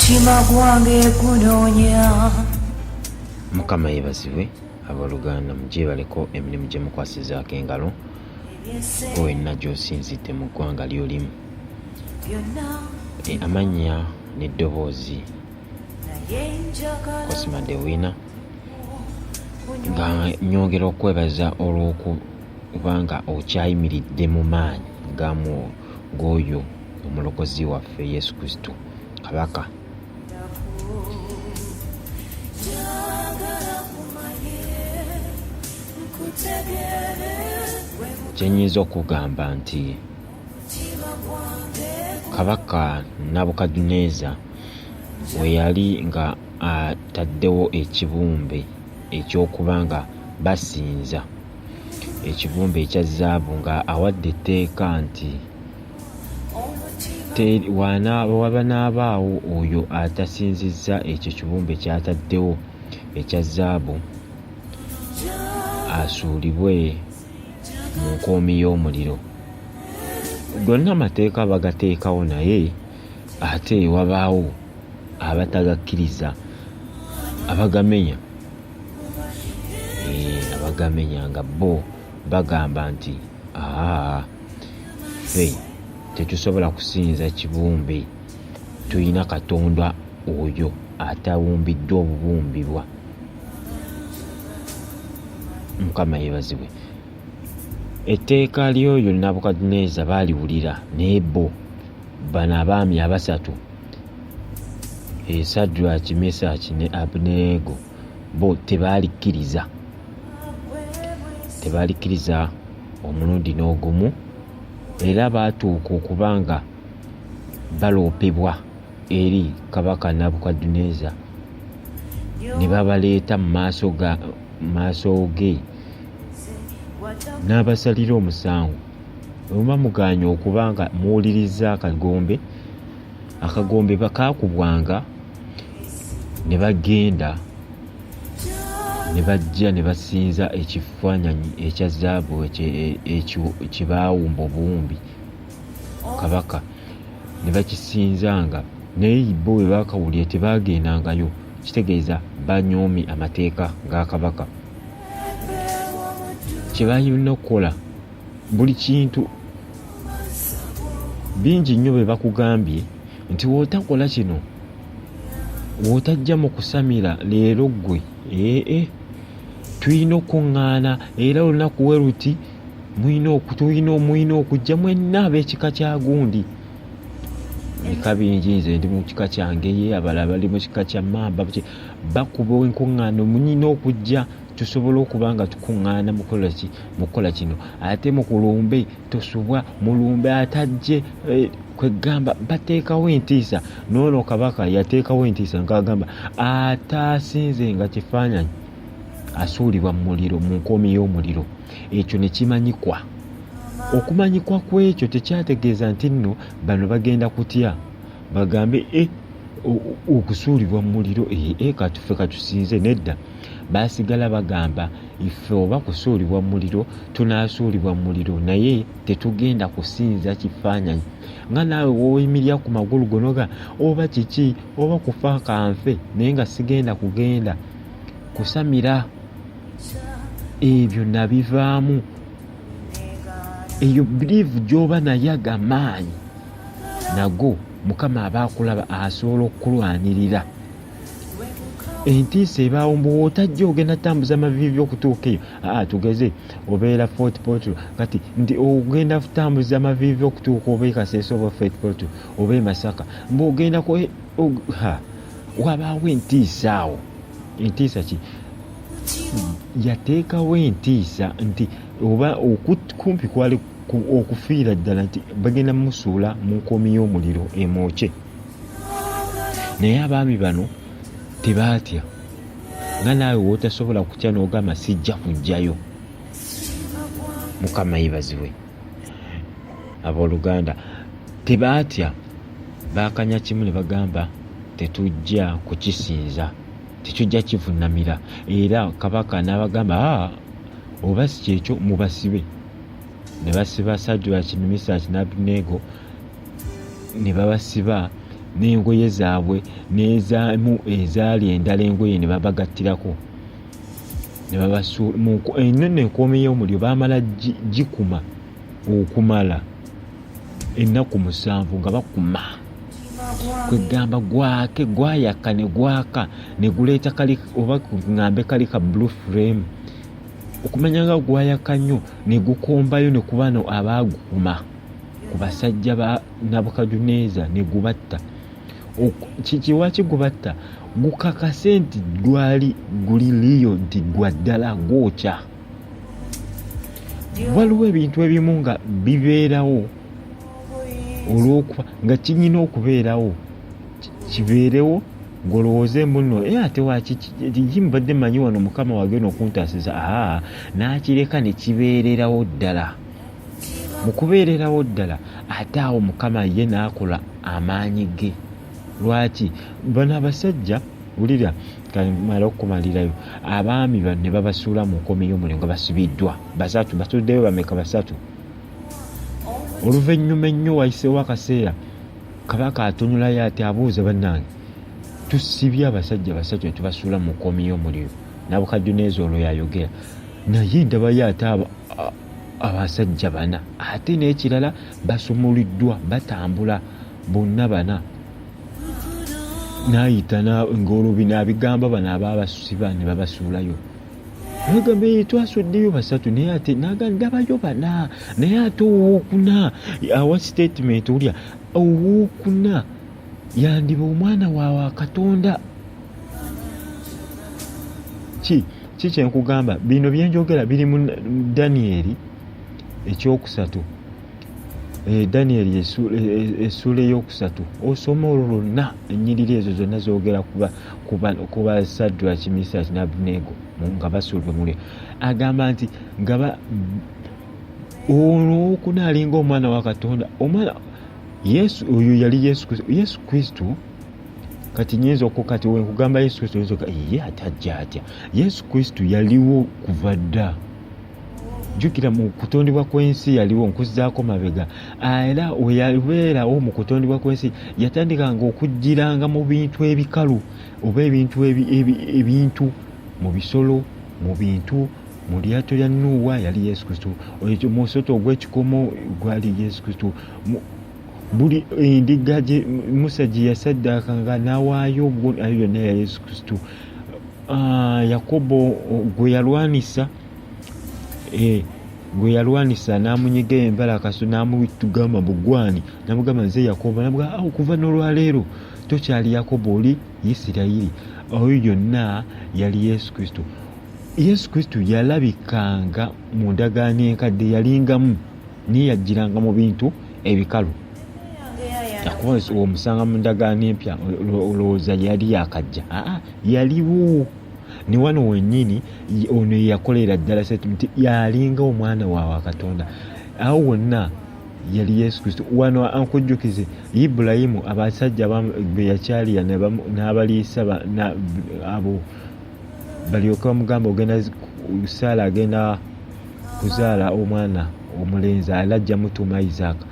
mutima gwange gunoonya. Mukama yeebazibwe. Abooluganda mugyebaleko emirimu gye mukwasizaako engalo wenna gy'osinzidde mu ggwanga ly'olimu. Amannya n'eddoboozi Cosmas Wina, nga nyongera okwebaza olw'okubanga okyayimiridde mu maanyi g'oyo omulokozi waffe Yesu Kristo Kabaka. Kyenyinza okugamba nti Kabaka Nabukadduneeza we yali nga ataddewo ekibumbe eky'okuba nga basinza ekibumbe ekya zaabu, nga awadde etteeka nti waba n'abaawo oyo atasinzizza ekyo kibumbe ky'ataddewo ekya zaabu asuulibwe mu nkoomi y'omuliro. Gonna amateeka bagateekawo, naye ate wabaawo abatagakkiriza, abagamenya. Abagamenya nga bo bagamba nti ffe tetusobola kusinza kibumbe, tulina Katonda oyo atawumbiddwa obubumbibwa. Mukama yeebazibwe. Etteeka ly'oyo Nabukadduneeza baaliwulira, naye bo bano abaami abasatu, Sadraki, Mesaki ne Abeduneego, bo tebaalikkiriza omulundi n'ogumu, era baatuuka okuba nga baloopebwa eri Kabaka Nabukadduneeza, ne babaleeta mu maaso ge n'abasalira omusango. Oba muganya okuba nga muwuliriza akagombe bakaakubwanga, ne bagenda ne bajja ne basinza ekifaananyi ekya zaabu ekibaawumba obuwumbi Kabaka, ne bakisinzanga, naye bo bwe baakawulira tebaagendangayo. Kitegeeza banyoomye amateeka ga Kabaka. Kye balina okukola, buli kintu bingi nnyo bwe bakugambye nti wootakola kino, wootajja mu kusamira leero ggwe, tulina okuŋŋaana, era olunaku we luti mulina okujja mwenna ab'ekika kya gundi. Bika bingi, nze ndi mu kika kyange, ye abalala bali mu kika kya Mamba, bakuba enkuŋŋaano, mulina okujja tusobole okuba nga tukuŋŋaana mu kukola kino. Ate mu kulumbe tosubwa, mulumbe atajje kwegamba bateekawo entiisa. N'olwo Kabaka yateekawo entiisa ng'agamba ataasinzenga kifaananyi asuulibwa mu muliro, mu nkoomi y'omuliro. Ekyo ne kimanyikwa. Okumanyikwa kw'ekyo tekyategeeza nti nno bano bagenda kutya bagambe okusuulibwa mu muliro katuffe katusinze. Nedda, baasigala bagamba iffe oba kusuulibwa mu muliro tunaasuulibwa mu muliro, naye tetugenda kusinza kifaananyi. Nga naawe wooyimirira ku magulu gonoga oba kiki, oba kufa kanfe, naye nga sigenda kugenda kusamira. Ebyo nabivaamu. Eyo biriivu gy'oba naye agamaanyi nago Mukama abaakulaba asobola okulwanirira. Entiisa ebaawo mbu otajja ogenda tambuza maviivi okutuuka eyo. Tugeze obeera Fort Portal, kati nti ogenda kutambuza maviivi okutuuka oba Kasese oba Fort Portal oba Masaka, mbu ogenda wabaawo entiisa awo. Entiisa ki? Yateekawo entiisa nti oba kumpi kwali okufiira ddala nti bagenda musuula mu nkoomi y'omuliro emwokye. Naye abaami bano tebaatya. Nga naawe wootasobola kutya n'ogamba sijja kujjayo. Mukama yeebazibwe. Abooluganda tebaatya, baakanya kimu ne bagamba tetujja kukisinza, tetujja kivunnamira. Era Kabaka n'abagamba oba si kyekyo mubasibe. Ne basiba Sadraki, Mesaki ne Abeduneego, ne babasiba n'engoye zaabwe n'ezaamu ezaali endala engoye ne babagattirako ne babasuula eno n'enkoome y'omuliro baamala gikuma okumala ennaku 7 nga bakuma kwegamba gwayaka ne gwaka ne guleeta kali oba ngambe kali ka blue flame okumanya nga gwayaka nnyo ne gukombayo ne kubano abaagukuma ku basajja ba Nabukadduneeza ne gubatta. Kiwaki gubatta? Gukakase nti guli liyo nti gwa ddala gwokya. Waliwo ebintu ebimu nga bibeerawo olw'okuba nga kinyina okubeerawo kibeerewo ng'olowooze muno ate mbadde manyi wano Mukama wagenda okuntaasiza n'akireka ne kibeererawo ddala. Mu kubeererawo ddala ate awo Mukama ye n'akola amaanyi ge. Lwaki? Bano abasajja wulira kamala okumalirayo abaami ne babasuula mu nkoome y'omuliro nga basibiddwa 3 batuddeyo bameka 3. Oluvannyuma ennyo wayiseewo akaseera Kabaka atonyolayo ati abuuza bannange tusibye abasajja 3 ne tubasuula mu nkoome y'omuliro. Nabukadduneeza olwo yayogera naye ndabayo ate abasajja 4 ate n'ekirala basumuliddwa batambula bonna 4. N'ayita ng'olubi n'abigamba bano abaabasiba ne babasuulayo. Nagambe twasuddeyo 3 naye ate ndabayo 4 naye ate owookuna awa statement ulya owookuna yandiba omwana wa Katonda. Ki kyenkugamba bino byenjogera biri mu Danieri ekyokusatu. Danieri essula ey'okusatu osoma olwo lwonna ennyiriri ezo zonna zoogera kuba Sadraki, Mesaki ne Abeduneego nga basuulibwa mu muliro. Agamba nti owookuna alinga omwana wa Katonda. Omwana Yesu oyo yali Yesu Kristo. Kati nyinza okukati wenkugamba Yesu Kristo oyinza ye atajja atya. Yesu Kristo yaliwo kuva dda. Jjukira mu kutondebwa kw'ensi yaliwo nkuzzaako mabega. Era weyabeerawo mu kutondebwa kw'ensi yatandikanga okujjiranga mu bintu ebikalu oba ebintu mu bisolo mu bintu mu lyato lya Nuuwa yali Yesu Kristo. Ekyo mu musoto ogw'ekikomo gwali Yesu Kristo. Buli endiga gye Musa gye yasaddaakanga n'awaayo ayo yonna ya Yesu Kristo. Yakobo gwe yalwanisa n'amunyiga embalakaso n'amutugamba bugwani n'amugamba nze Yakobo n'amugamba okuva n'olwaleero tokyali Yakobo oli Isirayiri. Oyo yonna yali Yesu Kristo. Yesu Kristo yalabikanga mu ndagaano enkadde yalingamu naye yajjiranga mu bintu ebikalu. Yakuba omusanga mu ndagaano empya olowooza yali yakajja. Yaliwo ne wano wennyini ono yakolera ddala settlement yalinga omwana wa Katonda. Awo wonna yali Yesu Kristo. Wano ankujjukize Ibulayimu abasajja be yakyalira n'abaliisa abo balyoka bamugamba ogenda Saala agenda kuzaala omwana omulenzi alajja mutuuma Isaaka.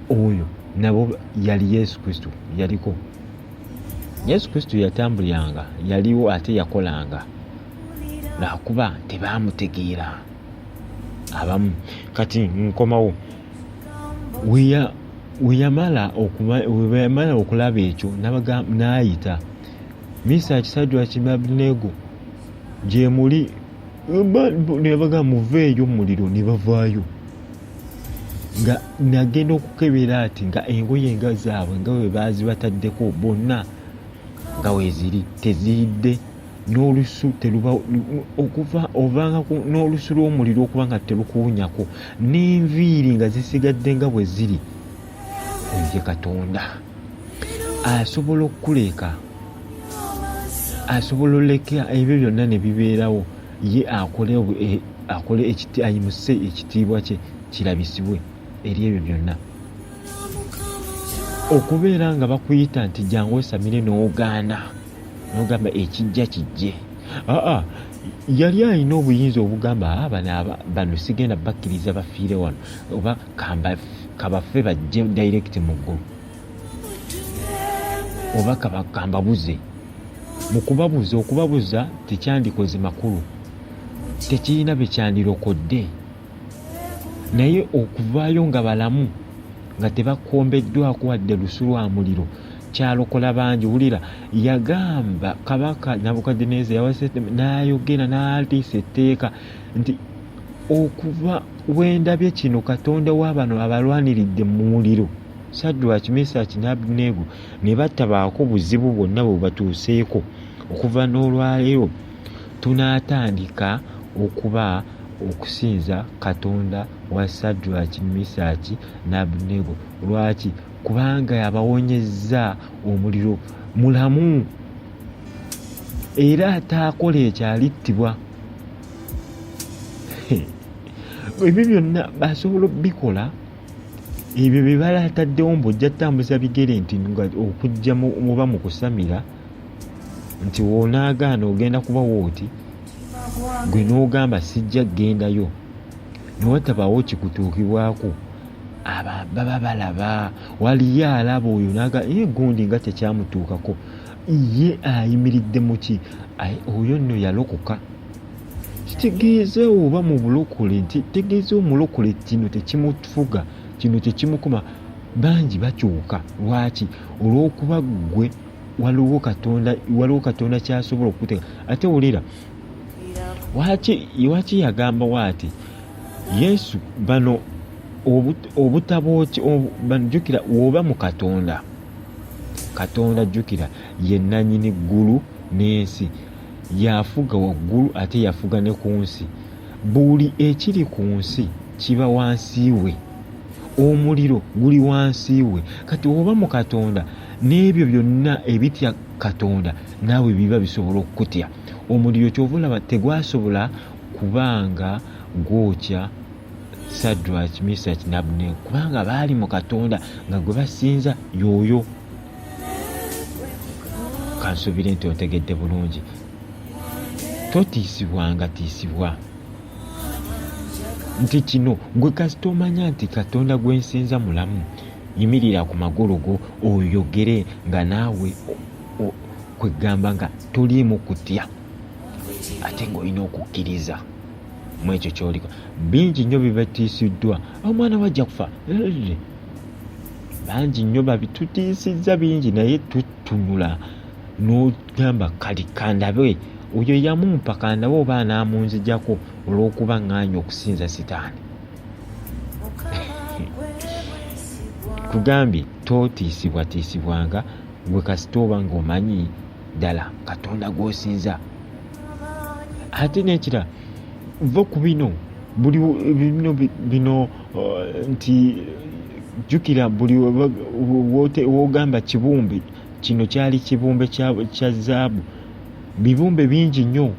Oyo nabo yali Yesu Kristo yaliko. Yesu Kristo yatambulanga yaliwo ate yakolanga lwakuba tebaamutegeera abamu. Kati nkomawo weyamala okulaba ekyo n'ayita Mesaki, Sadraki ne Abeduneego gye muli ne baga muveeyo mu muliro ne bavaayo nga nagenda okukebera ati nga engoye nga zaabwe nga bwe baazibataddeko bonna nga weeziri teziyidde n'olusu ovanga n'olusu lw'omuliro okuba nga terukuwunyako n'enviiri nga zisigadde nga bwe ziri. Oye Katonda asobola okukuleka, asobola oleka ebyo byonna ne bibeerawo ye akole ayimuse ekitiibwa kye kirabisibwe eri ebyo byonna. Okubeera nga bakuyita nti jangu osamire n'ogaana n'ogamba ekijja kijje. Yali alina obuyinza obugamba bano sigenda bakkiriza bafiire wano oba kabafe bajje direct mu ggulu. oba kambabuze. Mu okubabuza tekyandikoze makulu, tekirina bye kyandirokodde, naye okuvaayo nga balamu nga tebakombeddwako wadde lusu lwa muliro kyalokola bangi. Wulira, yagamba kabaka Nabukadineza n'ayogera n'atiisa etteeka nti okuva wendabye kino Katonda w'abano abalwaniridde mu muliro, Sadraki, Mesaki ne Abeduneego ne batabaako buzibu bwonna bwe batuuseeko, okuva n'olwaleero tunaatandika okusinza Katonda wa Sadraki, Mesaki ne Abeduneego. Lwaki? Kubanga yabawonyezza omuliro, mulamu era ataakola ekyalittibwa. Ebyo byonna basobola obikola, ebyo bye balaataddewo mbojja tambuza bigere nti okujja muba mu kusamira nti woonaagaana ogenda kuba wooti, gwe n'ogamba sijja gendayo, newatabaawo kikutuukibwako. Baba balaba, waliyo alaba oyo naga gundi nga tekyamutuukako, ye ayimiridde mu ki? Oyo nno yalokoka. Kitegeeza oba mu bulokole nti tegeeza omulokole kino tekimufuga, kino tekimukuma. Bangi bakyuka. Lwaki? Olw'okuba gwe waliwo Katonda kyasobola okutega. Ate wulira, waki yagamba waati Yesu bano jjukira woba mu Katonda jjukira ye nannyini ggulu n'ensi, yafuga waggulu ate yafuga ne ku nsi. Buli ekiri ku nsi kiba wansi we, omuliro guli wansi we. Kati woba mu Katonda, n'ebyo byonna ebitya Katonda naawe biba bisobola okukutya. Omuliro kyova olaba tegwasobola kubanga gwokya Sadraki, Mesaki ne Abeduneego kubanga baali mu Katonda nga gwe basinza y'oyo. Kansubire nti otegedde bulungi. Totiisibwanga tiisibwa nti kino gwe kasita omanya nti Katonda gwe nsinza mulamu, yimirira ku magulu go oyogere nga naawe kwegamba nga toliimu kutya ate ng'olina okukkiriza mu ekyo ky'oliko. Bingi nnyo bibatiisiddwa, omwana wajja kufa, bangi nnyo babitutiisizza bingi, naye tutunula n'ogamba kali kandabe oyo yamumpa kandabe oba anaamunzijjako olw'okuba ŋŋaanya okusinza Sitaani. Kugambye tootiisibwatiisibwanga gwe kasita oba ng'omanyi ddala Katonda gw'osinza. Ate n'ekira va ku bino nti jjukira buli wogamba kibumbe, kino kyali kibumbe kya zaabu, bibumbe bingi nnyo.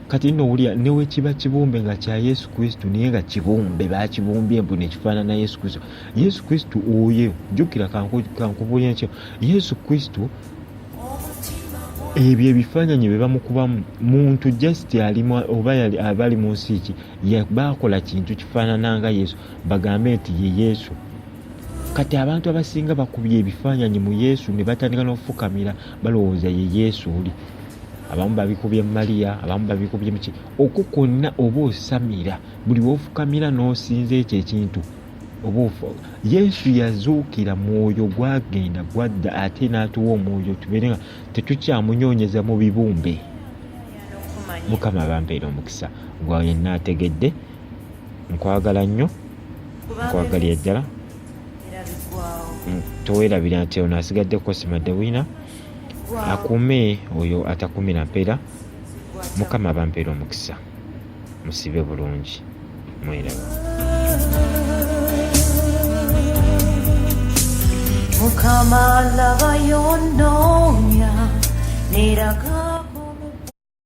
Kati nno wulira newe kiba kibumbe nga kya Yesu Kristo naye nga kibumbe baakibumbye mbu ne kifaanana Yesu Kristo. Yesu Kristo oyo jjukira kankubuulira ekyo, Yesu Kristo ebyo ebifaananyi bye bamukubamu muntu just alimu oba abali mu nsi ki baakola kintu kifaanana nga Yesu bagambe nti ye Yesu. Kati abantu abasinga bakubye ebifaananyi mu Yesu ne batandika n'ofukamira balowooza ye Yesu oli. Abamu babikubye Mariya, abamu babikubye muki. Okwo kwonna oba osamira, buli w'ofukamira n'osinza ekyo ekintu oba Yesu yazuukira, mwoyo gwagenda gwadda ate n'atuwa omwoyo tubeere nga tetukyamunyoonyeza mu bibumbe. Mukama bampeera omukisa. Gwa yenna ategedde, nkwagala nnyo, nkwagalira ddala. Towerabira nti ono asigaddeko simadde wina akume oyo atakumira mpeera. Mukama bampeera omukisa. Musibe bulungi. Mweraba. Mukama laba yonnoonya n'eraga